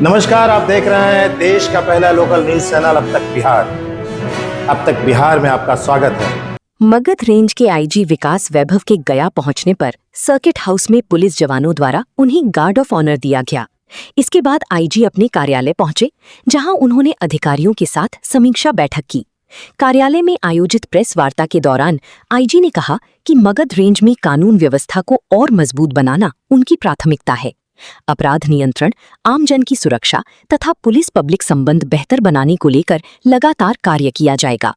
नमस्कार, आप देख रहे हैं देश का पहला लोकल न्यूज चैनल अब तक बिहार। अब तक बिहार में आपका स्वागत है। मगध रेंज के आईजी विकास वैभव के गया पहुंचने पर सर्किट हाउस में पुलिस जवानों द्वारा उन्हें गार्ड ऑफ ऑनर दिया गया। इसके बाद आईजी अपने कार्यालय पहुंचे, जहां उन्होंने अधिकारियों के साथ समीक्षा बैठक की। कार्यालय में आयोजित प्रेस वार्ता के दौरान आईजी ने कहा कि मगध रेंज में कानून व्यवस्था को और मजबूत बनाना उनकी प्राथमिकता है। अपराध नियंत्रण, आमजन की सुरक्षा तथा पुलिस पब्लिक संबंध बेहतर बनाने को लेकर लगातार कार्य किया जाएगा।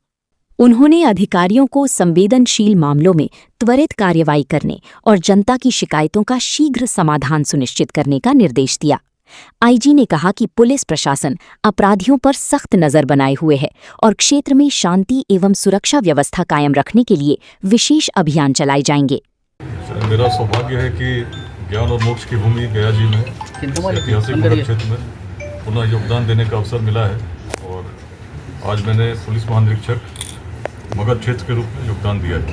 उन्होंने अधिकारियों को संवेदनशील मामलों में त्वरित कार्रवाई करने और जनता की शिकायतों का शीघ्र समाधान सुनिश्चित करने का निर्देश दिया। आईजी ने कहा कि पुलिस प्रशासन अपराधियों पर सख्त नजर बनाए हुए है और क्षेत्र में शांति एवं सुरक्षा व्यवस्था कायम रखने के लिए विशेष अभियान चलाए जाएंगे। मेरा सौभाग्य है कि ज्ञान और मोक्ष की भूमि गया जी में ऐतिहासिक मगध क्षेत्र में पुनः योगदान देने का अवसर मिला है और आज मैंने पुलिस महानिरीक्षक मगध क्षेत्र के रूप में योगदान दिया है।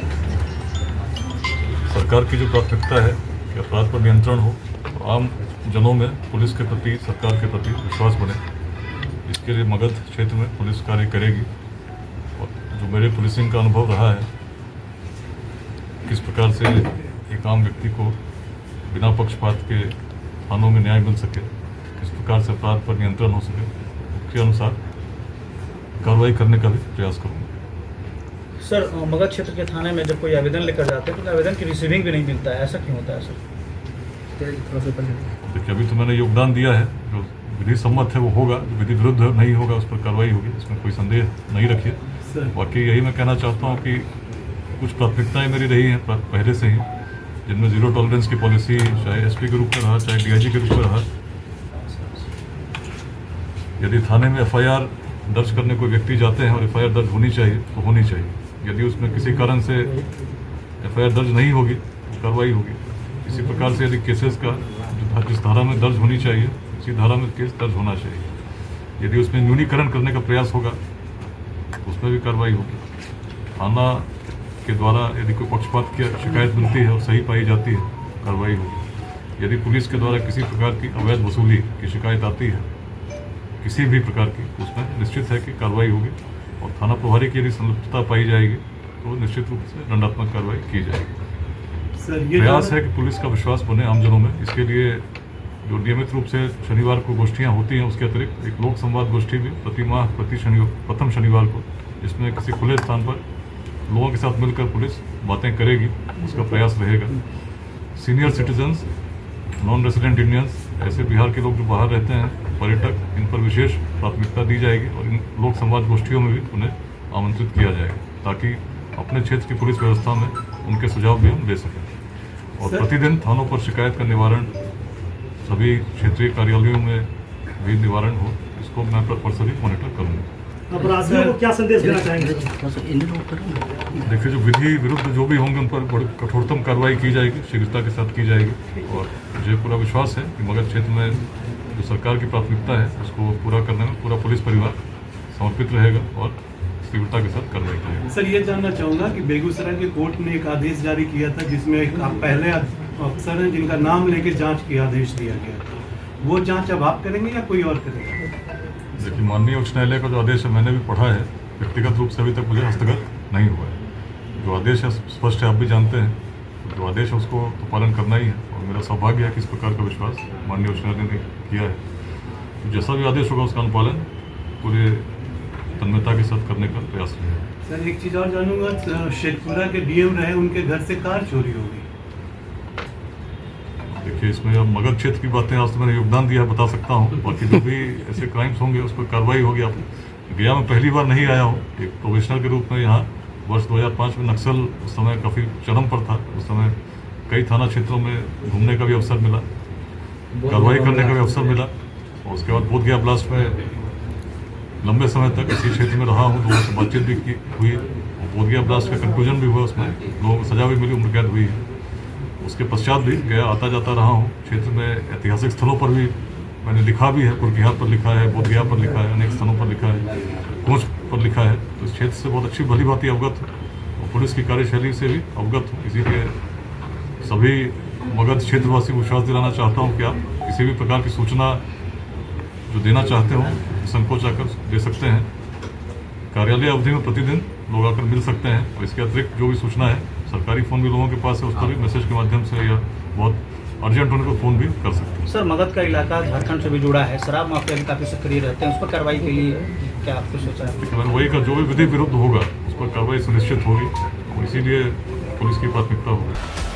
सरकार की जो प्राथमिकता है कि अपराध पर नियंत्रण हो और आम जनों में पुलिस के प्रति, सरकार के प्रति विश्वास बने, इसके लिए मगध क्षेत्र में पुलिस कार्य करेगी। और जो मेरे पुलिसिंग का अनुभव रहा है, किस प्रकार से एक आम व्यक्ति को बिना पक्षपात के थानों में न्याय मिल सके, किस प्रकार से अपराध पर नियंत्रण हो सके, उसके अनुसार कार्रवाई करने का भी प्रयास करूँगा। सर, मगध क्षेत्र के थाने में जब कोई आवेदन लेकर जाते हैं तो आवेदन की रिसीविंग भी नहीं मिलता है, ऐसा क्यों होता है सर? देखिए, अभी तो मैंने योगदान दिया है, जो विधि सम्मत है वो होगा, जो विधि विरुद्ध नहीं होगा उस पर कार्रवाई होगी, इसमें कोई संदेह नहीं रखिए। बाकी यही मैं कहना चाहता हूँ कि कुछ प्राथमिकताएं मेरी रही हैं पहले से ही, जिनमें जीरो टॉलरेंस की पॉलिसी चाहे एसपी के रूप में रहा, चाहे डीआईजी के रूप में रहा। यदि थाने में एफआईआर दर्ज करने कोई व्यक्ति जाते हैं और एफआईआर दर्ज होनी चाहिए तो होनी चाहिए। यदि उसमें किसी कारण से एफआईआर दर्ज नहीं होगी तो कार्रवाई होगी। इसी प्रकार से यदि केसेस का जिस धारा में दर्ज होनी चाहिए उसी धारा में केस दर्ज होना चाहिए। यदि उसमें न्यूनीकरण करने का प्रयास होगा तो उसमें भी कार्रवाई होगी। थाना के द्वारा यदि कोई पक्षपात की शिकायत मिलती है और सही पाई जाती है, कार्रवाई होगी। यदि पुलिस के द्वारा किसी प्रकार की अवैध वसूली की शिकायत आती है, किसी भी प्रकार की, उसमें निश्चित है कि कार्रवाई होगी और थाना प्रभारी की यदि संलिप्तता पाई जाएगी तो निश्चित रूप से दंडात्मक कार्रवाई की जाएगी। सर, ये प्रयास है कि पुलिस का विश्वास बने आम जनों में। इसके लिए जो नियमित रूप से शनिवार को गोष्ठियाँ होती हैं, उसके अतिरिक्त एक लोक संवाद गोष्ठी भी प्रति माह प्रथम शनिवार को, जिसमें किसी खुले स्थान पर लोगों के साथ मिलकर पुलिस बातें करेगी, उसका प्रयास रहेगा। Senior citizens, non resident Indians, ऐसे बिहार के लोग जो बाहर रहते हैं, पर्यटक, इन पर विशेष प्राथमिकता दी जाएगी और इन लोक संवाद गोष्ठियों में भी उन्हें आमंत्रित किया जाएगा ताकि अपने क्षेत्र की पुलिस व्यवस्था में उनके सुझाव भी हम दे सकें। और प्रतिदिन थानों पर शिकायत का निवारण, सभी क्षेत्रीय कार्यालयों में भी निवारण हो, इसको मैं पर्सनली मॉनिटर करूँगा। अपराधियों को क्या संदेश देना चाहेंगे? देखिए, जो विधि विरुद्ध जो भी होंगे उन पर बड़ी कठोरतम कार्रवाई की जाएगी, शीघ्रता के साथ की जाएगी। और मुझे पूरा विश्वास है कि मगध क्षेत्र में जो सरकार की प्राथमिकता है उसको पूरा करने में पूरा पुलिस परिवार समर्पित रहेगा और तीव्रता के साथ कार्रवाई करेगा। सर, ये जानना चाहूँगा कि बेगूसराय के कोर्ट ने एक आदेश जारी किया था जिसमें एक पहले अफसर हैं जिनका नाम लेके जाँच की आदेश दिया गया था, वो जाँच अब आप करेंगे या कोई और करेगा? देखिए, माननीय उच्च न्यायालय का जो आदेश है मैंने भी पढ़ा है, व्यक्तिगत रूप से अभी तक मुझे हस्तगत नहीं हुआ है। जो आदेश है स्पष्ट है, आप भी जानते हैं, जो आदेश है उसको तो पालन करना ही है और मेरा सौभाग्य है कि इस प्रकार का विश्वास माननीय उच्च न्यायालय ने किया है। तो जैसा भी आदेश होगा उसका अनुपालन पूरे तन्मयता के साथ करने का प्रयास रहेगा। सर, एक चीज़ और जानूंगा, शेखपुरा के डीएम रहे, उनके घर से कार चोरी हो गई। देखिए, इसमें अब मगध क्षेत्र की बातें आज तो मैंने योगदान दिया है, बता सकता हूँ। बाकी जो भी ऐसे क्राइम्स होंगे उस पर कार्रवाई होगी। आप गया में पहली बार नहीं आया हूँ, एक प्रोफेशनल के रूप में यहाँ वर्ष 2005 में नक्सल उस समय काफ़ी चरम पर था। उस समय कई थाना क्षेत्रों में घूमने का भी अवसर मिला, कार्रवाई करने का भी अवसर मिला और उसके बाद बोधगया ब्लास्ट में लंबे समय तक इसी क्षेत्र में रहा हूँ, लोगों से बातचीत भी हुई। बोधगया ब्लास्ट का कंक्लूजन भी हुआ, उसमें लोगों को सजा भी मिली, उम्र कैद हुई है। उसके पश्चात भी गया आता जाता रहा हूँ। क्षेत्र में ऐतिहासिक स्थलों पर भी मैंने लिखा भी है, कुरकिहार पर लिखा है, बोधगया पर लिखा है, अनेक स्थानों पर लिखा है, कोच पर लिखा है। तो इस क्षेत्र से बहुत अच्छी भली भांति अवगत हूँ और पुलिस की कार्यशैली से भी अवगत हूँ। इसीलिए सभी मगध क्षेत्रवासी को विश्वास दिलाना चाहता हूँ कि आप किसी भी प्रकार की सूचना जो देना चाहते हो संकोच आकर दे सकते हैं। कार्यालय अवधि में प्रतिदिन लोग आकर मिल सकते हैं और इसके अतिरिक्त जो भी सूचना है सरकारी फ़ोन भी लोगों के पास है, उस पर भी मैसेज के माध्यम से या बहुत अर्जेंट होने पर फ़ोन भी कर सकते हैं। सर मगध का इलाका झारखंड से भी जुड़ा है, शराब माफिया भी काफ़ी सक्रिय रहते हैं, उस पर कार्रवाई के लिए क्या आपको सोचा है? कार्रवाई का जो भी विधि विरुद्ध होगा उस पर कार्रवाई सुनिश्चित होगी और इसीलिए पुलिस की प्राथमिकता होगी।